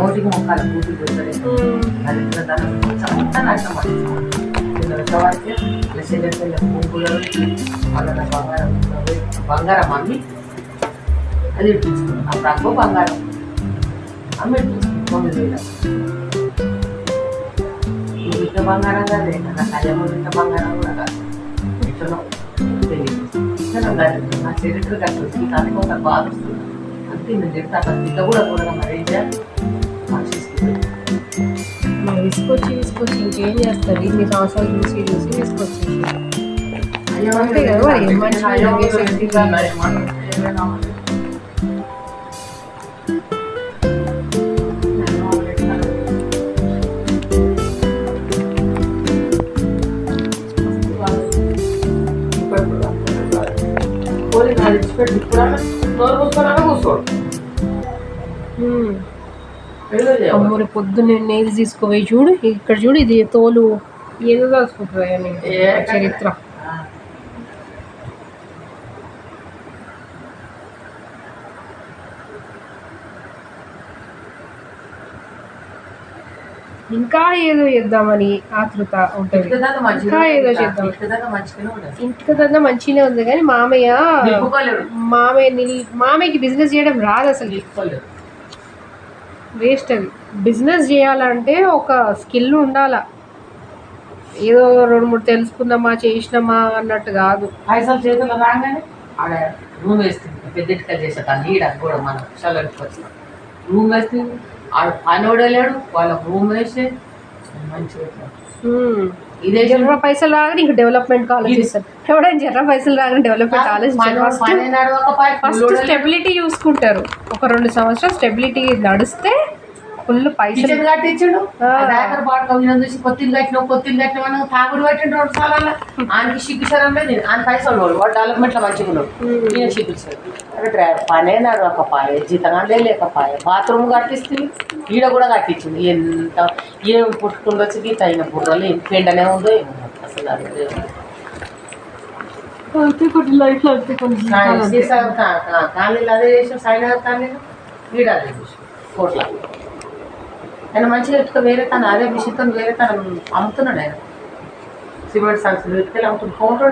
నోటికి మొక్కలు పూర్తి పోతుంది దరిద్రతనం అంతా నష్టం పడుతుంది ఇలా చెల్లె పువ్వులు వాళ్ళ బంగారం అమ్మి అది ఇప్పించుకున్నాం అప్పుడు అక్కో బంగారం అమ్మి ఇప్పించుకున్నాం 9,000 ఇంత బంగారం కాదు నా కళ్యాణం ఇంత బంగారం కూడా కాదు ఇట్లా తెలియదు నా చరిత్ర కట్టొచ్చు కానీ కొంత బాధ వస్తుంది అంతే నేను చెప్తా అక్కడ పిల్ల కూడా కూడా మరి విసుకొచ్చి ఇంకేం చేస్తారు ఇన్ని సంవత్సరాలు చూసి విసుకొచ్చి అంతే కదా అమ్మూరి పొద్దున్న నేది తీసుకుపోయి చూడు ఇక్కడ చూడు ఇది తోలు ఏదో దాచుకుంటారు చరిత్ర ఇంకా ఏదో చేద్దామని ఆతృత ఉంటుంది ఇంకా ఏదో చేద్దాం ఇంటికి దగ్గర మంచిగానే ఉంది కానీ మామయ్యకి బిజినెస్ చేయడం రాదు అసలు వేస్ట్ అది బిజినెస్ చేయాలంటే ఒక స్కిల్ ఉండాలా ఏదో 2-3 తెలుసుకుందామా చేసినామా అన్నట్టు కాదు పైసలు చేతులు రాగానే ఆడ రూమ్ వేస్తుంది పెద్ద ఇటుకలు చేసేదాన్ని ఈడ కూడా మనం చల్లడికి వచ్చిన రూమ్ వేస్తుంది ఆడ పని లేడు వాళ్ళకి రూమ్ వేసి మంచిగా ఇదే జర్ర పైసలు రాగానే ఇంక డెవలప్మెంట్ ఆలోచిస్తారు ఎవడైనా జర్ర పైసలు రాగానే డెవలప్మెంట్ ఆలోచిస్తారు ఫస్ట్ స్టెబిలిటీ చూసుకుంటారు ఒక 2 సంవత్సరాలు స్టెబిలిటీ నడిస్తే ఫుల్ పైసలు కట్టించాడు చూసి కొత్తిల్లు కట్టిన తాగుడు కట్టిండు 2 సార్లు ఆయనకి సిగ్గుసారం లేదు ఆయన పైసలు వాడు డెవలప్మెంట్లో మంచిగా ఉన్నాడు నేను సిగ్గుసారు అంటే పనే నడవకపాయ జీతంగా లేకపోయా బాత్రూమ్ కట్టిస్తుంది ఈడ కూడా కట్టించింది ఎంత ఏం పుట్టుకుండొచ్చు గీత అయిన బుర్రలు ఏం పెండనే ఉందో ఏమో అసలు కాలనీలు అదే చేసాం సాయినగర్ కాలనీలో ఈడ అదే చేసాం కోట్ల ఆయన మంచిగా ఇటుక వేరే తను అదే విషయంతో వేరే తను అమ్ముతున్నాడు ఆయన సిమెంట్ సంస్థలు ఇటుకెళ్ళి అమ్ముతున్నాడు ఫోటో